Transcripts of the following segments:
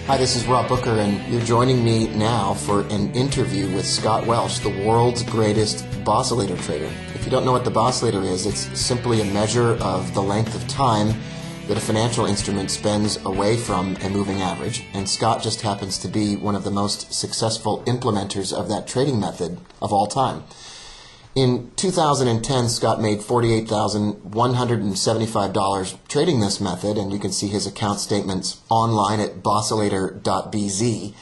Hi, this is Rob Booker, and you're joining me now for an interview with Scott Welsh, the world's greatest oscillator trader. If you don't know what the oscillator is, it's simply a measure of the length of time that a financial instrument spends away from a moving average, and Scott just happens to be one of the most successful implementers of that trading method of all time. In 2010, Scott made $48,175 trading this method, and you can see his account statements online at oscillator.bz.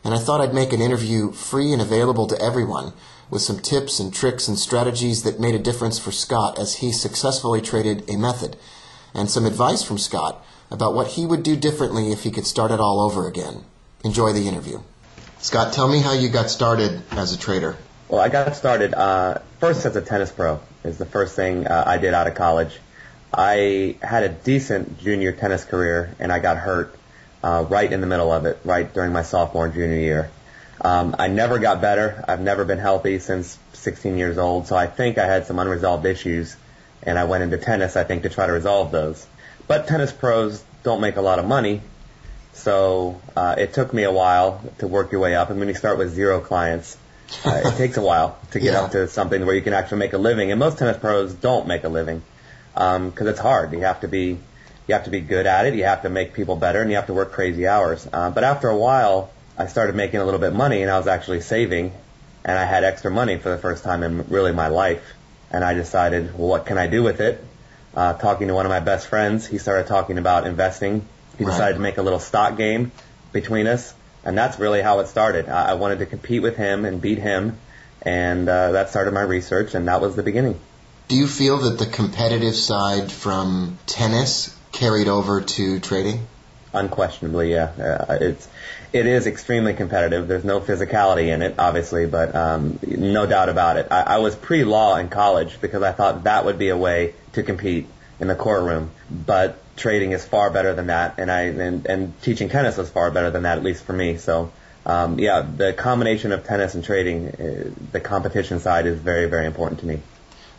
And I thought I'd make an interview free and available to everyone with some tips and tricks and strategies that made a difference for Scott as he successfully traded a method, and some advice from Scott about what he would do differently if he could start it all over again. Enjoy the interview. Scott, tell me how you got started as a trader. Well, I got started first as a tennis pro. Is the first thing I did out of college. I had a decent junior tennis career, and I got hurt right in the middle of it, right during my sophomore and junior year. I never got better. I've never been healthy since 16 years old, so I think I had some unresolved issues, and I went into tennis, I think, to try to resolve those. But tennis pros don't make a lot of money, so it took me a while to work your way up, and when you start with 0 clients, it takes a while to get up to something where you can actually make a living, and most tennis pros don't make a living because it's hard. You have to be good at it. You have to make people better, and you have to work crazy hours. But after a while, I started making a little bit of money, and I was actually saving, and I had extra money for the first time in really my life. And I decided, well, what can I do with it? Talking to one of my best friends, he started talking about investing. He decided to make a little stock game between us. And that's really how it started. I wanted to compete with him and beat him, and that started my research, and that was the beginning. Do you feel that the competitive side from tennis carried over to trading? Unquestionably, yeah. It is extremely competitive. There's no physicality in it, obviously, but no doubt about it. I was pre-law in college because I thought that would be a way to compete in the courtroom, but trading is far better than that, and teaching tennis was far better than that, at least for me. So, the combination of tennis and trading, the competition side is very, very important to me.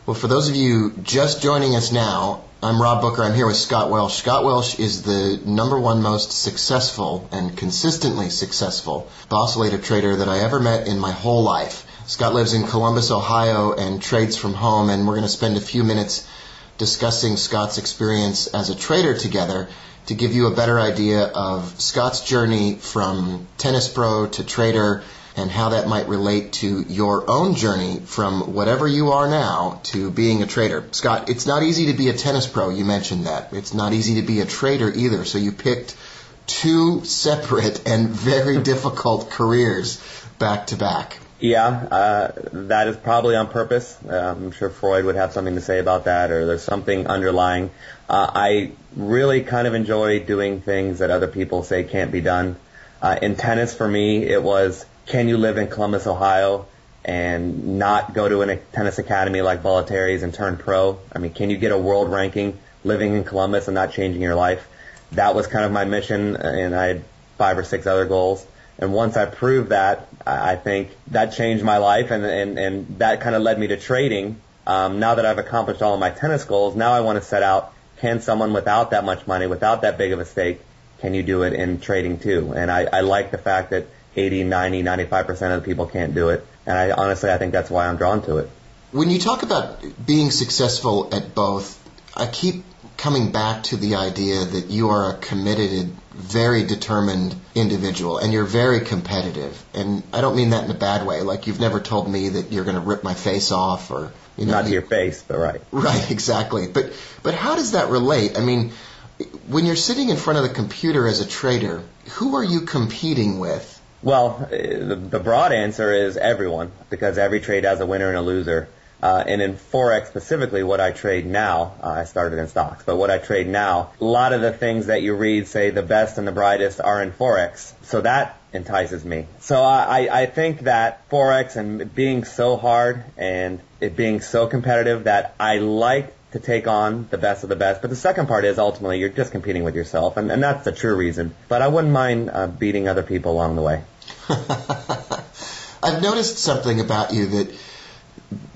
Well, for those of you just joining us now, I'm Rob Booker. I'm here with Scott Welsh. Scott Welsh is the #1 most successful and consistently successful oscillator trader that I ever met in my whole life. Scott lives in Columbus, Ohio, and trades from home, and we're going to spend a few minutes discussing Scott's experience as a trader together to give you a better idea of Scott's journey from tennis pro to trader and how that might relate to your own journey from whatever you are now to being a trader. Scott, it's not easy to be a tennis pro. You mentioned that. It's not easy to be a trader either. So you picked 2 separate and very difficult careers back to back. Yeah, that is probably on purpose. I'm sure Freud would have something to say about that, or there's something underlying. I really kind of enjoy doing things that other people say can't be done. In tennis, for me, it was, can you live in Columbus, Ohio, and not go to a tennis academy like Bollettieri's and turn pro? I mean, can you get a world ranking living in Columbus and not changing your life? That was kind of my mission, and I had 5 or 6 other goals. And once I proved that, I think that changed my life, and that kind of led me to trading. Now that I've accomplished all of my tennis goals, now I want to set out, can someone without that much money, without that big of a stake, can you do it in trading too? And I like the fact that 80, 90, 95% of the people can't do it. And I think that's why I'm drawn to it. When you talk about being successful at both, I keep coming back to the idea that you are a committed, very determined individual, and you're very competitive. And I don't mean that in a bad way. Like, you've never told me that you're going to rip my face off, or not to your face, but right. Right, exactly. But how does that relate? I mean, when you're sitting in front of the computer as a trader, who are you competing with? Well, the broad answer is everyone, because every trade has a winner and a loser. And in Forex specifically, what I trade now, I started in stocks, but what I trade now, a lot of the things that you read say the best and the brightest are in Forex. So that entices me. So I think that Forex and being so hard and it being so competitive, that I like to take on the best of the best. But the second part is ultimately you're just competing with yourself, and that's the true reason. But I wouldn't mind beating other people along the way. I've noticed something about you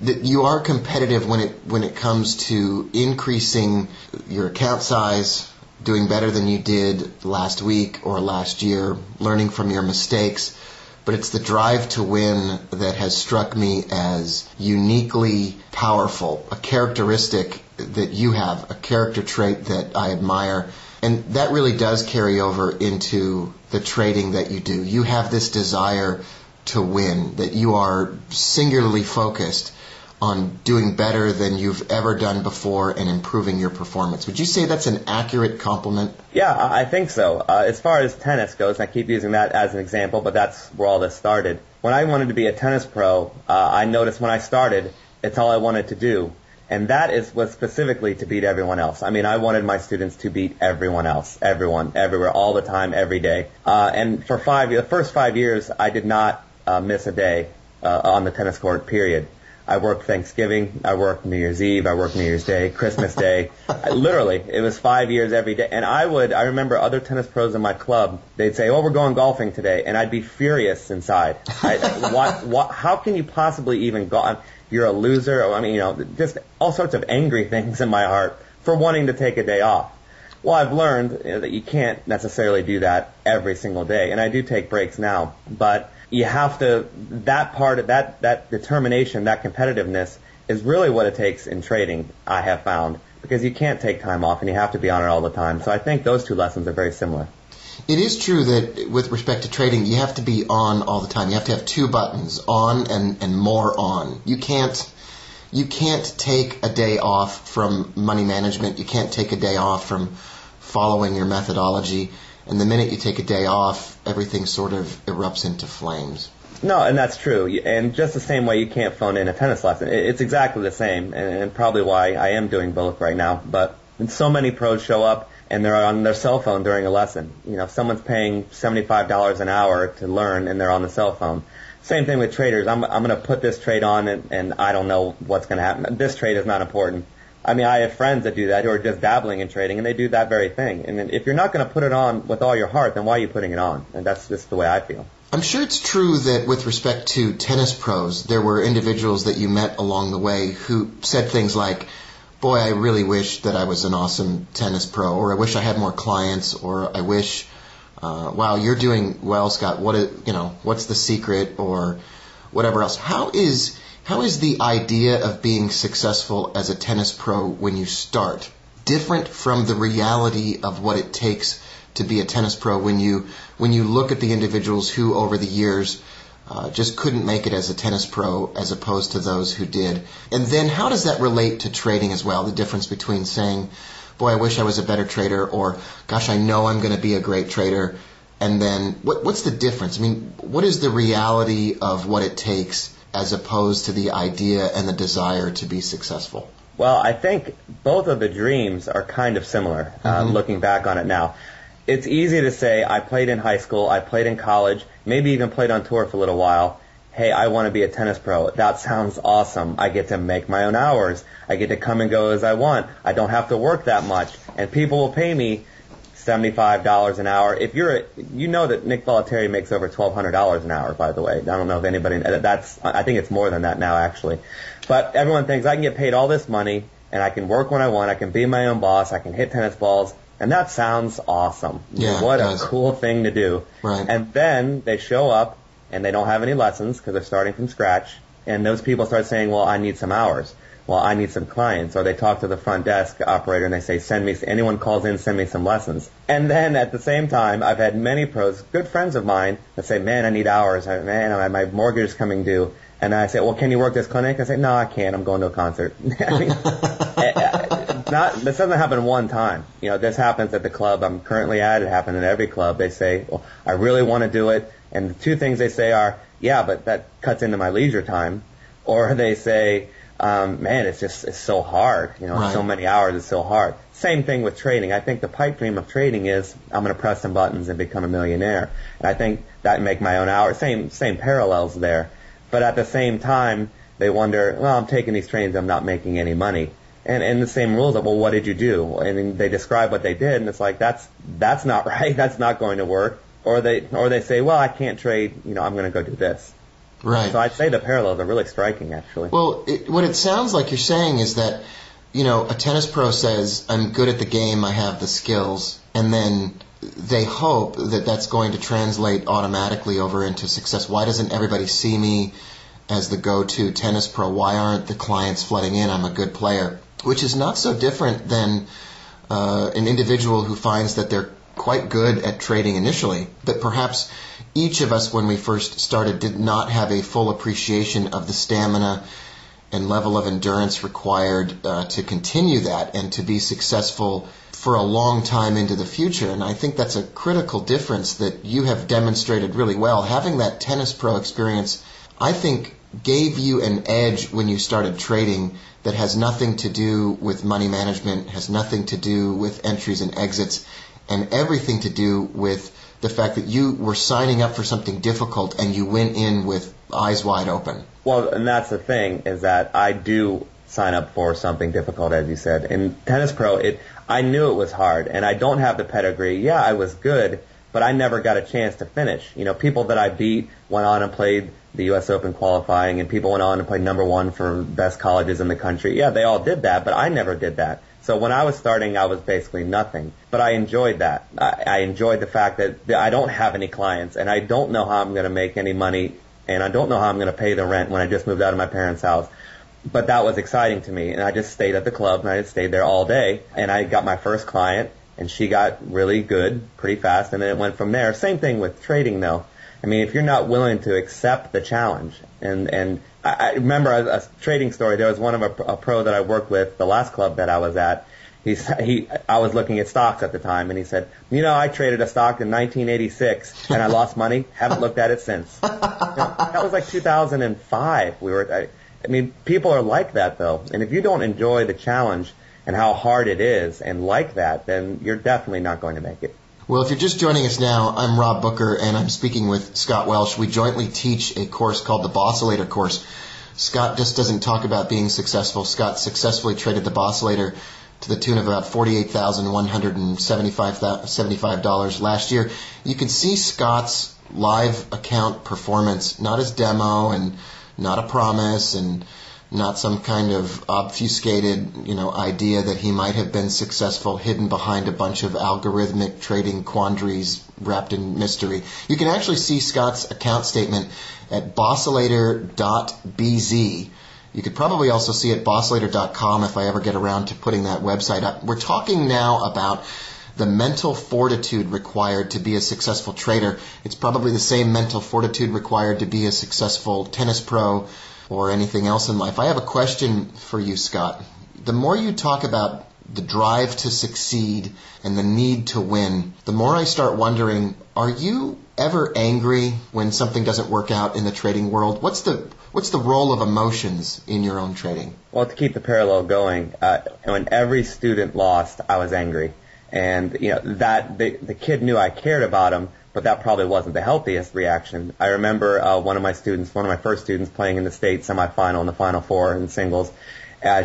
that you are competitive when it comes to increasing your account size, doing better than you did last week or last year, learning from your mistakes. But it's the drive to win that has struck me as uniquely powerful, a characteristic that you have, a character trait that I admire. And that really does carry over into the trading that you do. You have this desire to win, that you are singularly focused on doing better than you've ever done before and improving your performance. Would you say that's an accurate compliment? Yeah, I think so. As far as tennis goes, and I keep using that as an example, but that's where all this started. When I wanted to be a tennis pro, I noticed when I started, it's all I wanted to do. And that was specifically to beat everyone else. I mean, I wanted my students to beat everyone else, everyone, everywhere, all the time, every day. And for the first 5 years, I did not miss a day on the tennis court, period. I worked Thanksgiving, I worked New Year's Eve, I worked New Year's Day, Christmas Day. Literally, it was 5 years every day. And I remember other tennis pros in my club, they'd say, oh, we're going golfing today. And I'd be furious inside. How can you possibly even go? You're a loser. I mean, just all sorts of angry things in my heart for wanting to take a day off. Well, I've learned that you can't necessarily do that every single day. And I do take breaks now, but you have to, that determination, that competitiveness is really what it takes in trading, I have found, because you can't take time off and you have to be on it all the time. So I think those two lessons are very similar. It is true that with respect to trading, you have to be on all the time. You have to have two buttons, on and more on. You can't take a day off from money management. You can't take a day off from following your methodology. And the minute you take a day off, everything sort of erupts into flames. No, and that's true. And just the same way you can't phone in a tennis lesson. It's exactly the same, and probably why I am doing both right now. But so many pros show up, and they're on their cell phone during a lesson. If someone's paying $75 an hour to learn, and they're on the cell phone. Same thing with traders. I'm going to put this trade on, and I don't know what's going to happen. This trade is not important. I mean, I have friends that do that who are just dabbling in trading, and they do that very thing. And if you're not going to put it on with all your heart, then why are you putting it on? And that's just the way I feel. I'm sure it's true that with respect to tennis pros, there were individuals that you met along the way who said things like, boy, I really wish that I was an awesome tennis pro, or I wish I had more clients, or I wish, wow, you're doing well, Scott. What's the secret, or whatever else? How is the idea of being successful as a tennis pro when you start different from the reality of what it takes to be a tennis pro when you look at the individuals who over the years just couldn't make it as a tennis pro as opposed to those who did? And then how does that relate to trading as well, the difference between saying, boy, I wish I was a better trader, or gosh, I know I'm going to be a great trader, and then what's the difference? I mean, what is the reality of what it takes as opposed to the idea and the desire to be successful? Well, I think both of the dreams are kind of similar, looking back on it now. It's easy to say, I played in high school, I played in college, maybe even played on tour for a little while. Hey, I want to be a tennis pro. That sounds awesome. I get to make my own hours. I get to come and go as I want. I don't have to work that much. And people will pay me $75 an hour. If you know that Nick Bollettieri makes over $1,200 an hour, by the way. I don't know if anybody, I think it's more than that now, actually. But everyone thinks I can get paid all this money, and I can work when I want, I can be my own boss, I can hit tennis balls, and that sounds awesome. Yeah, what a cool thing to do. Right. And then they show up, and they don't have any lessons because they're starting from scratch, and those people start saying, well, I need some hours. Well, I need some clients. Or they talk to the front desk operator and they say, anyone calls in, send me some lessons. And then at the same time, I've had many pros, good friends of mine, that say, man, I need hours. Man, my mortgage is coming due. And I say, well, can you work this clinic? I say, no, I can't. I'm going to a concert. I mean, this doesn't happen one time. This happens at the club I'm currently at. It happens at every club. They say, well, I really want to do it. And the two things they say are, yeah, but that cuts into my leisure time. Or they say, man, it's so hard. Right. So many hours, it's so hard. Same thing with trading. I think the pipe dream of trading is I'm going to press some buttons and become a millionaire. And I think that make my own hours. Same parallels there. But at the same time, they wonder, well, I'm taking these trainings, I'm not making any money. And the same rules of, well, what did you do? And they describe what they did, and it's like, that's not right. That's not going to work. Or they say, well, I can't trade. I'm going to go do this. Right. So I'd say the parallels are really striking, actually. Well, what it sounds like you're saying is that, a tennis pro says, I'm good at the game, I have the skills, and then they hope that that's going to translate automatically over into success. Why doesn't everybody see me as the go-to tennis pro? Why aren't the clients flooding in? I'm a good player. Which is not so different than an individual who finds that they're quite good at trading initially, but perhaps each of us when we first started did not have a full appreciation of the stamina and level of endurance required to continue that and to be successful for a long time into the future. And I think that's a critical difference that you have demonstrated really well. Having that tennis pro experience, I think, gave you an edge when you started trading that has nothing to do with money management, has nothing to do with entries and exits, and everything to do with the fact that you were signing up for something difficult and you went in with eyes wide open. Well, and that's the thing, is that I do sign up for something difficult, as you said. In Tennis Pro, I knew it was hard, and I don't have the pedigree. Yeah, I was good, but I never got a chance to finish. People that I beat went on and played the U.S. Open qualifying, and people went on and played number one for best colleges in the country. Yeah, they all did that, but I never did that. So when I was starting, I was basically nothing. But I enjoyed that. I enjoyed the fact that I don't have any clients, and I don't know how I'm going to make any money, and I don't know how I'm going to pay the rent when I just moved out of my parents' house. But that was exciting to me, and I just stayed at the club, and I just stayed there all day. And I got my first client, and she got really good pretty fast, and then it went from there. Same thing with trading, though. I mean, if you're not willing to accept the challenge, and I remember a trading story. There was one of a pro that I worked with, the last club that I was at. I was looking at stocks at the time, and he said, I traded a stock in 1986, and I lost money. Haven't looked at it since. That was like 2005. People are like that, though. And if you don't enjoy the challenge and how hard it is and like that, then you're definitely not going to make it. Well, if you're just joining us now, I'm Rob Booker, and I'm speaking with Scott Welsh. We jointly teach a course called the Boscillator course. Scott just doesn't talk about being successful. Scott successfully traded the Boscillator to the tune of about $48,175 last year. You can see Scott's live account performance, not as demo and not a promise and not some kind of obfuscated, idea that he might have been successful hidden behind a bunch of algorithmic trading quandaries wrapped in mystery. You can actually see Scott's account statement at boscillator.bz. You could probably also see it at boscillator.com if I ever get around to putting that website up. We're talking now about the mental fortitude required to be a successful trader. It's probably the same mental fortitude required to be a successful tennis pro or anything else in life. I have a question for you, Scott. The more you talk about the drive to succeed and the need to win, the more I start wondering, are you ever angry when something doesn't work out in the trading world? What's the role of emotions in your own trading? Well, to keep the parallel going, when every student lost, I was angry. And, that the kid knew I cared about him, but that probably wasn't the healthiest reaction. I remember one of my first students playing in the state semifinal and the Final Four in singles.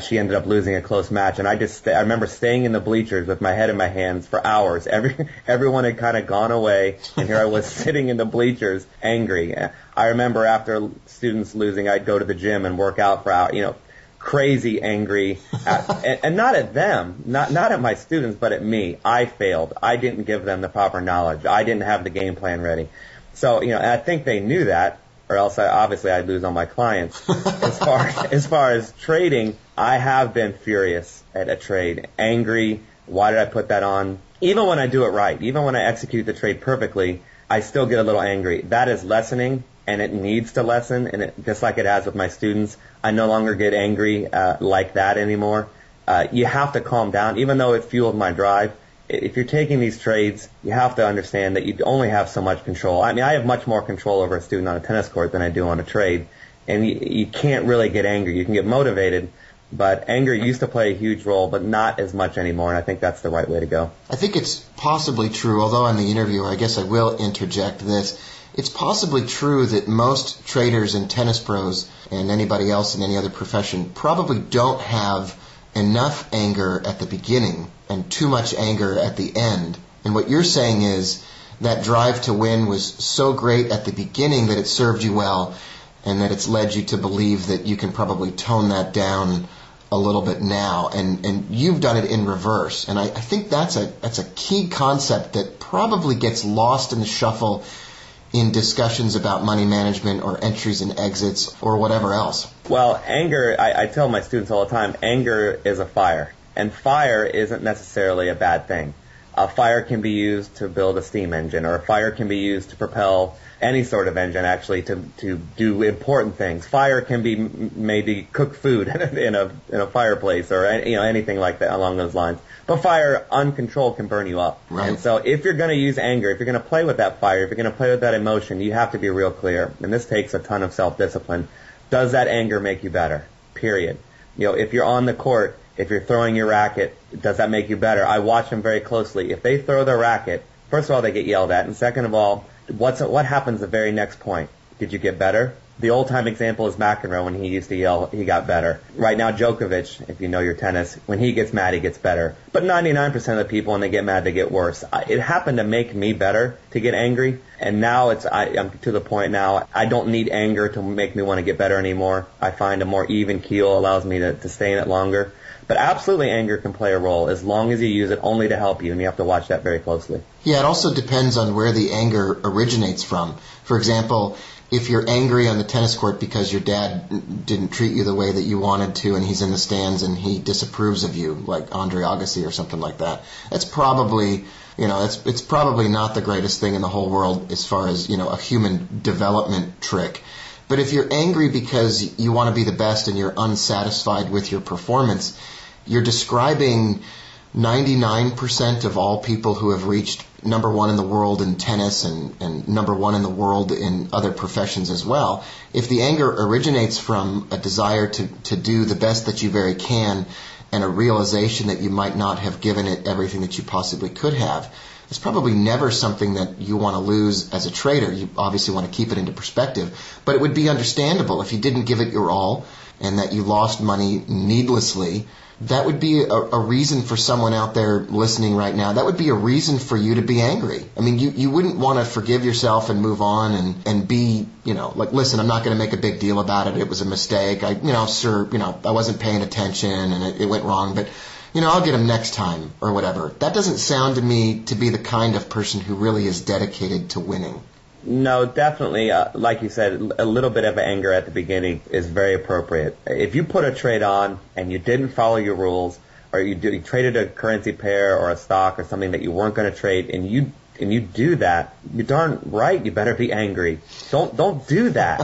She ended up losing a close match, and I remember staying in the bleachers with my head in my hands for hours. Everyone had kind of gone away, and here I was sitting in the bleachers, angry. I remember after students losing, I'd go to the gym and work out for hours, crazy angry, and not at them, not at my students, but at me. I failed. I didn't give them the proper knowledge. I didn't have the game plan ready. So, and I think they knew that, or else obviously I'd lose all my clients. As far as trading, I have been furious at a trade, angry. Why did I put that on? Even when I do it right, even when I execute the trade perfectly, I still get a little angry. That is lessening, and it needs to lessen, and just like it has with my students, I no longer get angry like that anymore. You have to calm down, even though it fueled my drive. If you're taking these trades, you have to understand that you only have so much control. I mean, I have much more control over a student on a tennis court than I do on a trade, and you can't really get angry. You can get motivated, but anger used to play a huge role, but not as much anymore, and I think that's the right way to go. I think it's possibly true, although I'm the interviewer, I guess I will interject this. It's possibly true that most traders and tennis pros and anybody else in any other profession probably don't have enough anger at the beginning and too much anger at the end. And what you're saying is that drive to win was so great at the beginning that it served you well, and that it's led you to believe that you can probably tone that down a little bit now, and you've done it in reverse. And I think that's a key concept that probably gets lost in the shuffle in discussions about money management or entries and exits or whatever else. Well, anger, I tell my students all the time, anger is a fire. And fire isn't necessarily a bad thing. A fire can be used to build a steam engine, or a fire can be used to propel any sort of engine, actually, to do important things. Fire can be maybe cook food in a fireplace, or anything like that along those lines. But fire, uncontrolled, can burn you up. Right. And so if you're going to use anger, if you're going to play with that fire, if you're going to play with that emotion, you have to be real clear. And this takes a ton of self-discipline. Does that anger make you better? Period. If you're on the court, if you're throwing your racket, does that make you better? I watch them very closely. If they throw their racket, first of all, they get yelled at, and second of all, what happens the very next point? Did you get better? The old-time example is McEnroe. When he used to yell, he got better. Right now, Djokovic, if you know your tennis, when he gets mad, he gets better. But 99% of the people, when they get mad, they get worse. It happened to make me better to get angry, and now I'm to the point now, I don't need anger to make me want to get better anymore. I find a more even keel allows me to stay in it longer. But absolutely, anger can play a role as long as you use it only to help you, and you have to watch that very closely. Yeah, it also depends on where the anger originates from. For example, if you're angry on the tennis court because your dad didn't treat you the way that you wanted to, and he's in the stands and he disapproves of you, like Andre Agassi or something like that, that's probably, it's probably not the greatest thing in the whole world as far as, a human development trick. But if you're angry because you want to be the best and you're unsatisfied with your performance, you're describing 99% of all people who have reached number one in the world in tennis and number one in the world in other professions as well. If the anger originates from a desire to do the best that you very can and a realization that you might not have given it everything that you possibly could have, it's probably never something that you want to lose as a trader. You obviously want to keep it into perspective, but it would be understandable if you didn't give it your all and that you lost money needlessly. That would be a reason for someone out there listening right now. That would be a reason for you to be angry. I mean, you wouldn't want to forgive yourself and move on and be, listen, I'm not going to make a big deal about it. It was a mistake. I wasn't paying attention and it went wrong, but I'll get him next time or whatever. That doesn't sound to me to be the kind of person who really is dedicated to winning. No, definitely. Like you said, a little bit of anger at the beginning is very appropriate. If you put a trade on and you didn't follow your rules, or you traded a currency pair or a stock or something that you weren't going to trade, and you do that, you're darn right you better be angry. Don't do that.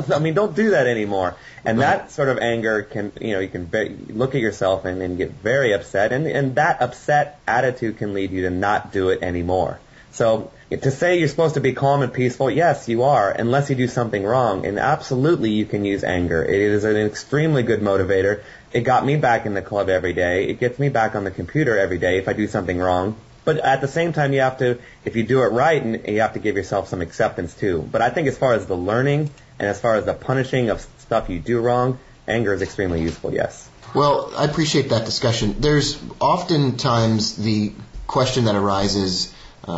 Don't do that anymore. And that sort of anger can, you can look at yourself and get very upset, and that upset attitude can lead you to not do it anymore. So to say you're supposed to be calm and peaceful, yes, you are, unless you do something wrong. And absolutely you can use anger. It is an extremely good motivator. It got me back in the club every day. It gets me back on the computer every day if I do something wrong. But at the same time, if you do it right, and you have to give yourself some acceptance too. But I think as far as the learning and as far as the punishing of stuff you do wrong, anger is extremely useful, yes. Well, I appreciate that discussion. There's oftentimes the question that arises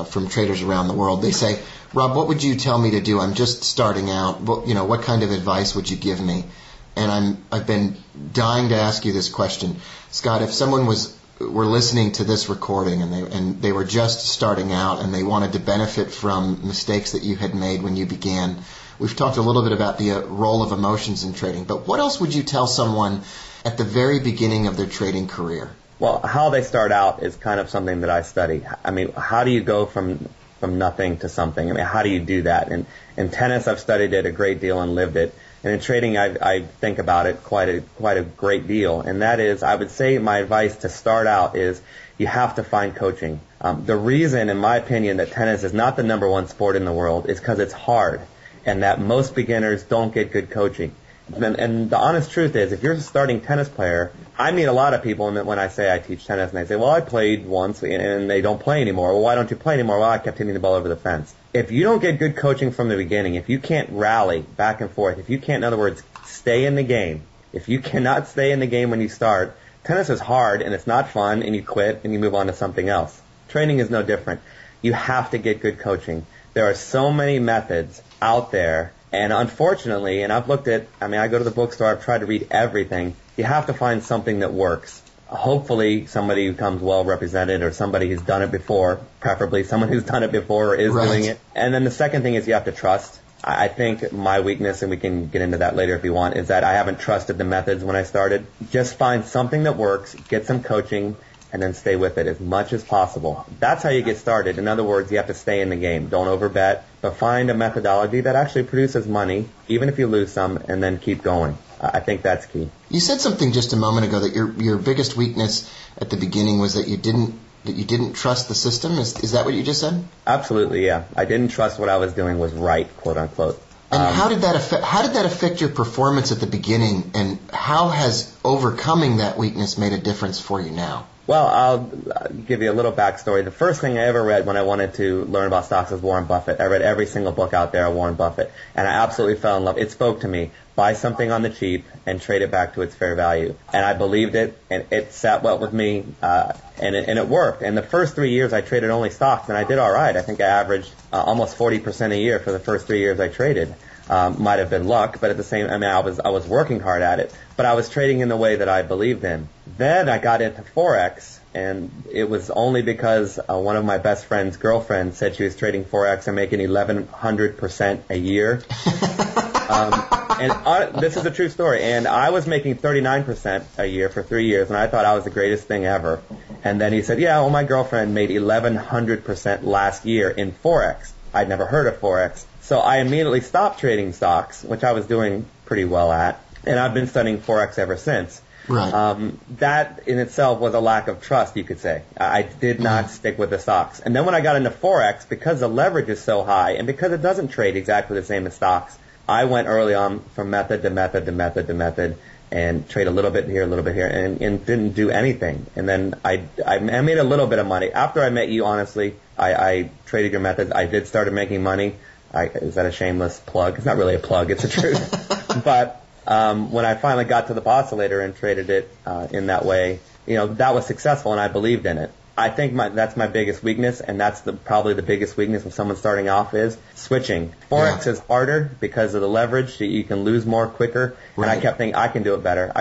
from traders around the world. They say, Rob, what would you tell me to do? I'm just starting out. What kind of advice would you give me? And I've been dying to ask you this question. Scott, if someone were listening to this recording and they were just starting out and they wanted to benefit from mistakes that you had made when you began, we've talked a little bit about the role of emotions in trading, but what else would you tell someone at the very beginning of their trading career? Well, how they start out is kind of something that I study. I mean, how do you go from nothing to something? I mean, how do you do that? And in tennis, I've studied it a great deal and lived it. And in trading, I think about it quite a great deal. And that is, I would say my advice to start out is you have to find coaching. The reason, in my opinion, that tennis is not the number one sport in the world is because it's hard, and that most beginners don't get good coaching. And the honest truth is, if you're a starting tennis player, I meet a lot of people when I say I teach tennis, and they say, well, I played once, and they don't play anymore. Well, why don't you play anymore? Well, I kept hitting the ball over the fence. If you don't get good coaching from the beginning, if you can't rally back and forth, if you can't, in other words, stay in the game, if you cannot stay in the game when you start, tennis is hard, and it's not fun, and you quit, and you move on to something else. Training is no different. You have to get good coaching. There are so many methods out there And unfortunately, and I go to the bookstore, I've tried to read everything. You have to find something that works. Hopefully somebody who comes well represented or somebody who's done it before, preferably someone who's done it before or is doing it. And then the second thing is you have to trust. I think my weakness, and we can get into that later if you want, is that I haven't trusted the methods when I started. Just find something that works, get some coaching, and then stay with it as much as possible. That's how you get started. In other words, you have to stay in the game. Don't overbet, but find a methodology that actually produces money, even if you lose some, and then keep going. I think that's key. You said something just a moment ago that your biggest weakness at the beginning was that you didn't trust the system. Is that what you just said? Absolutely, yeah. I didn't trust what I was doing was right, quote unquote. And how did that affect your performance at the beginning, and how has overcoming that weakness made a difference for you now? Well, I'll give you a little backstory. The first thing I ever read when I wanted to learn about stocks was Warren Buffett. I read every single book out there on Warren Buffett, and I absolutely fell in love. It spoke to me. Buy something on the cheap and trade it back to its fair value. And I believed it, and it sat well with me, and it worked. And the first 3 years I traded only stocks, and I did all right. I think I averaged almost 40% a year for the first 3 years I traded. Might have been luck, but at the same, I was working hard at it, but I was trading in the way that I believed in. Then I got into Forex, and it was only because one of my best friend's girlfriend said she was trading Forex and making 1,100% a year. This is a true story, and I was making 39% a year for 3 years, and I thought I was the greatest thing ever. And then he said, yeah, well, my girlfriend made 1,100% last year in Forex. I'd never heard of Forex. So I immediately stopped trading stocks, which I was doing pretty well at, and I've been studying Forex ever since. Right. That in itself was a lack of trust, you could say. I did not stick with the stocks. And then when I got into Forex, because the leverage is so high, and because it doesn't trade exactly the same as stocks, I went early on from method to method to method to method, and trade a little bit here, and didn't do anything. And then I made a little bit of money. After I met you, honestly, I traded your methods. I did start making money. Is that a shameless plug? It's not really a plug, it's the truth. But when I finally got to the oscillator and traded it in that way, that was successful, and I believed in it. I think that's my biggest weakness, and that's probably the biggest weakness of someone starting off is switching. Forex is harder because of the leverage. You can lose more quicker. Right. And I kept thinking, I can do it better,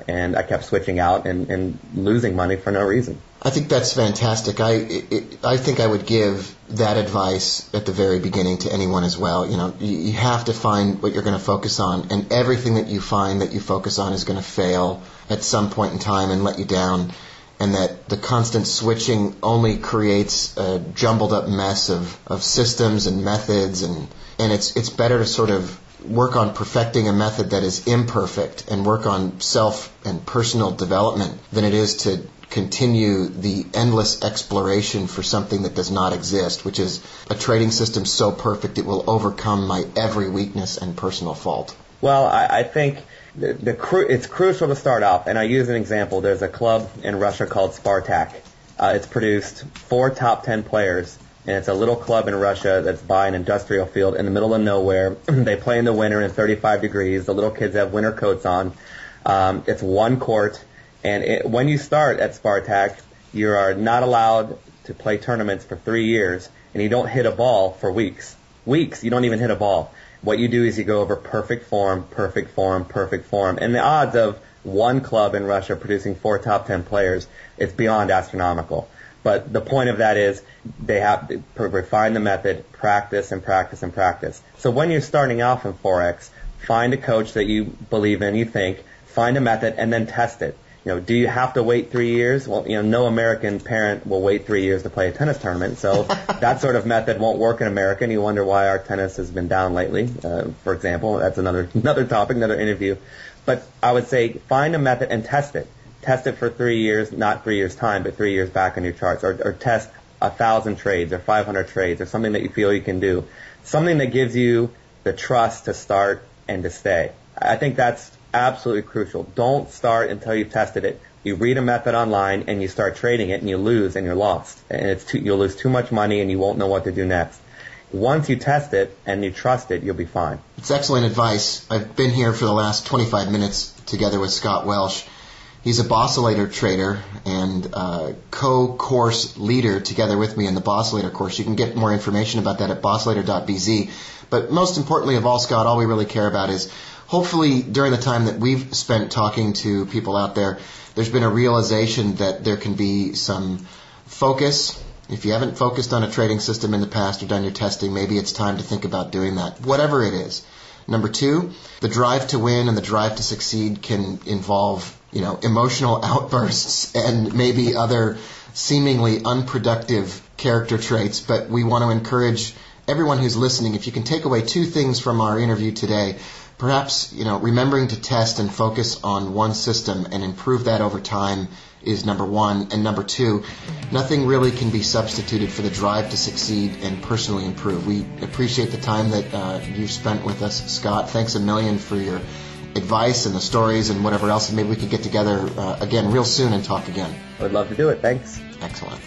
and I kept switching out and losing money for no reason. I think that's fantastic. I think I would give that advice at the very beginning to anyone as well. You have to find what you're going to focus on, and everything that you find that you focus on is going to fail at some point in time and let you down. And that the constant switching only creates a jumbled up mess of systems and methods, and it's better to sort of work on perfecting a method that is imperfect and work on self and personal development than it is to continue the endless exploration for something that does not exist, which is a trading system so perfect it will overcome my every weakness and personal fault. Well, I think it's crucial to start off, and I use an example. There's a club in Russia called Spartak. It's produced 4 top 10 players, and it's a little club in Russia that's by an industrial field in the middle of nowhere. They play in the winter in 35 degrees. The little kids have winter coats on. It's one court, and when you start at Spartak, you are not allowed to play tournaments for 3 years, and you don't hit a ball for weeks. You don't even hit a ball. What you do is you go over perfect form, and the odds of one club in Russia producing 4 top 10 players, it's beyond astronomical. But the point of that is they have to refine the method, practice. So when you're starting off in Forex, find a coach that you believe in, you think, find a method, and then test it. Do you have to wait 3 years? Well, no American parent will wait 3 years to play a tennis tournament, so that sort of method won't work in America, and you wonder why our tennis has been down lately, for example. That's another topic, another interview. But I would say find a method and test it. Test it for 3 years, not 3 years' time, but 3 years back on your charts, or test 1,000 trades or 500 trades or something that you feel you can do, something that gives you the trust to start and to stay. I think that's absolutely crucial. Don't start until you've tested it. You read a method online and you start trading it and you lose and you're lost. And you'll lose too much money and you won't know what to do next. Once you test it and you trust it, you'll be fine. It's excellent advice. I've been here for the last 25 minutes together with Scott Welsh, He's a Boscillator trader and co-course leader together with me in the Boscillator course. You can get more information about that at boscillator.bz. But most importantly of all, Scott, all we really care about is hopefully during the time that we've spent talking to people out there, there's been a realization that there can be some focus. If you haven't focused on a trading system in the past or done your testing, maybe it's time to think about doing that, whatever it is. Number two, the drive to win and the drive to succeed can involve, emotional outbursts and maybe other seemingly unproductive character traits, but we want to encourage everyone who's listening, if you can take away two things from our interview today, perhaps, remembering to test and focus on one system and improve that over time is number one. And number two, nothing really can be substituted for the drive to succeed and personally improve. We appreciate the time that you've spent with us, Scott. Thanks a million for your advice and the stories and whatever else. And maybe we could get together again real soon and talk again. I would love to do it. Thanks. Excellent.